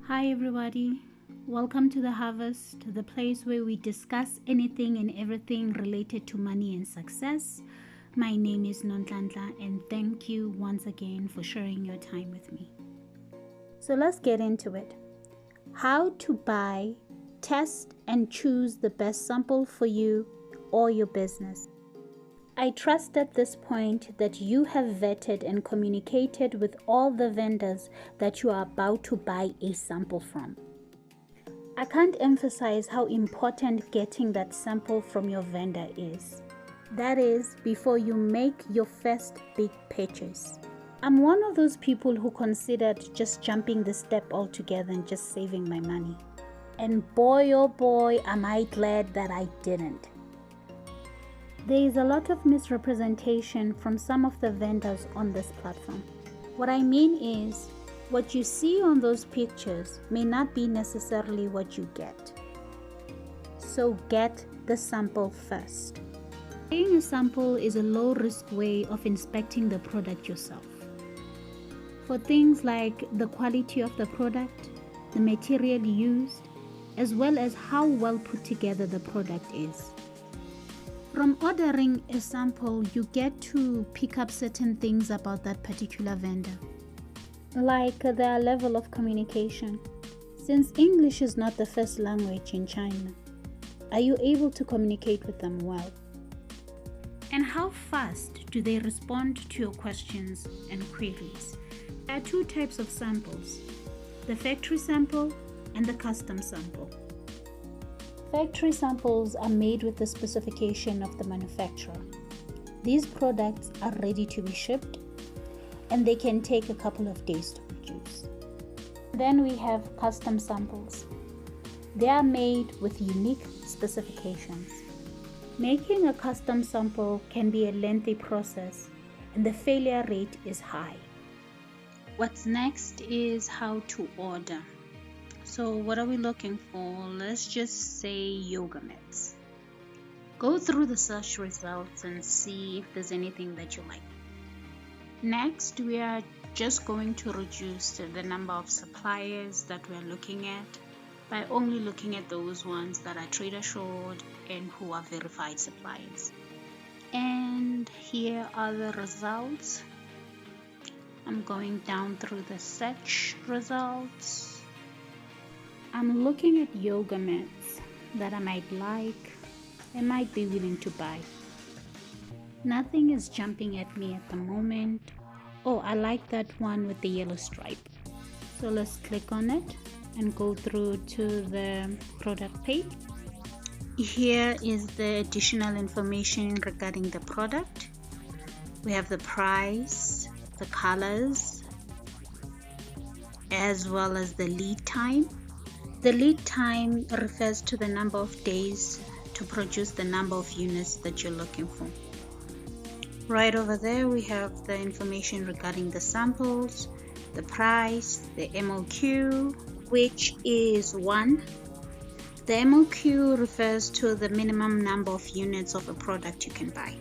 Hi everybody, welcome to The Harvest, the place where we discuss anything and everything related to money and success. My name is Nonhlanhla and thank you once again for sharing your time with me. So let's get into it. How to buy, test and choose the best sample for you or your business. I trust at this point that you have vetted and communicated with all the vendors that you are about to buy a sample from. I can't emphasize how important getting that sample from your vendor is. That is, before you make your first big purchase. I'm one of those people who considered just jumping the step altogether and just saving my money. And boy oh boy am I glad that I didn't. There is a lot of misrepresentation from some of the vendors on this platform. What I mean is, what you see on those pictures may not be necessarily what you get. So get the sample first. Buying a sample is a low-risk way of inspecting the product yourself. For things like the quality of the product, the material used, as well as how well put together the product is. From ordering a sample, you get to pick up certain things about that particular vendor, like their level of communication. Since English is not the first language in China, are you able to communicate with them well? And how fast do they respond to your questions and queries? There are two types of samples, the factory sample and the custom sample. Factory samples are made with the specification of the manufacturer. These products are ready to be shipped and they can take a couple of days to produce. Then we have custom samples. They are made with unique specifications. Making a custom sample can be a lengthy process and the failure rate is high. What's next is how to order. So what are we looking for? Let's just say yoga mats. Go through the search results and see if there's anything that you like. Next, we are just going to reduce the number of suppliers that we're looking at by only looking at those ones that are trade assured and who are verified suppliers. And here are the results. I'm going down through the search results. I'm looking at yoga mats that I might like and might be willing to buy. Nothing is jumping at me at the moment. Oh, I like that one with the yellow stripe. So let's click on it and go through to the product page. Here is the additional information regarding the product. We have the price, the colors, as well as the lead time. The lead time refers to the number of days to produce the number of units that you're looking for. Right over there we have the information regarding the samples, the price, the MOQ, which is 1. The MOQ refers to the minimum number of units of a product you can buy.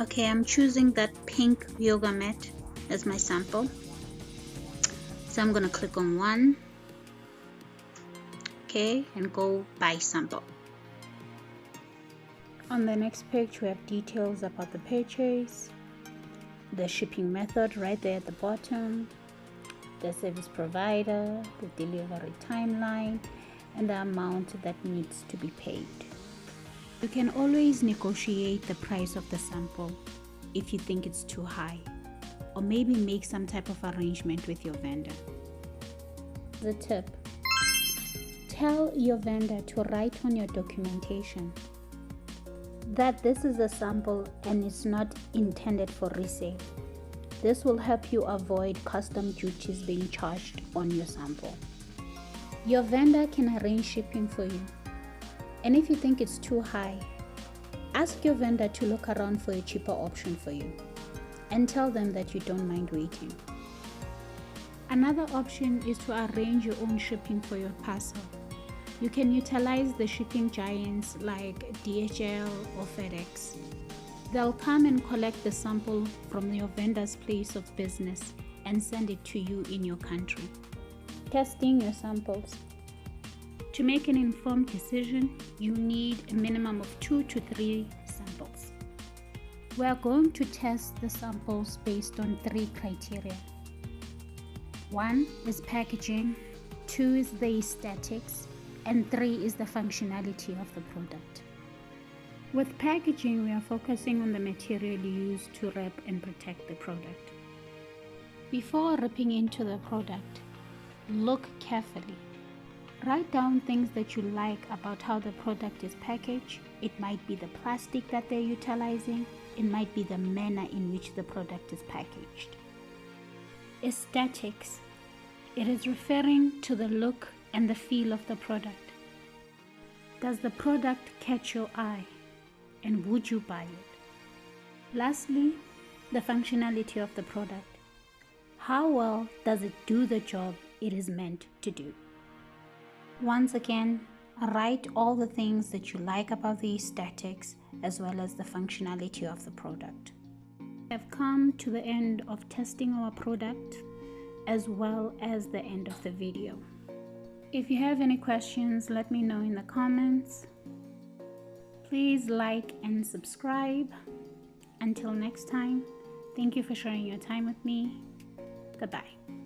Okay, I'm choosing that pink yoga mat as my sample. So I'm going to click on 1. Okay, and go buy sample. On the next page we have details about the purchase, the shipping method right there at the bottom, the service provider, the delivery timeline, and the amount that needs to be paid. You can always negotiate the price of the sample if you think it's too high, or maybe make some type of arrangement with your vendor. The tip: tell your vendor to write on your documentation that this is a sample and it's not intended for resale. This will help you avoid custom duties being charged on your sample. Your vendor can arrange shipping for you. And if you think it's too high, ask your vendor to look around for a cheaper option for you and tell them that you don't mind waiting. Another option is to arrange your own shipping for your parcel. You can utilize the shipping giants like DHL or FedEx. They'll come and collect the sample from your vendor's place of business and send it to you in your country. Testing your samples. To make an informed decision, you need a minimum of 2 to 3 samples. We are going to test the samples based on 3 criteria. 1 is packaging, 2 is the aesthetics, and 3 is the functionality of the product. With packaging, we are focusing on the material used to wrap and protect the product. Before ripping into the product, look carefully. Write down things that you like about how the product is packaged. It might be the plastic that they're utilizing. It might be the manner in which the product is packaged. Aesthetics. It is referring to the look and the feel of the product. Does the product catch your eye? And would you buy it? Lastly, the functionality of the product. How well does it do the job it is meant to do? Once again, write all the things that you like about the aesthetics as well as the functionality of the product. We have come to the end of testing our product as well as the end of the video. If you have any questions, let me know in the comments. Please like and subscribe. Until next time, thank you for sharing your time with me. Goodbye.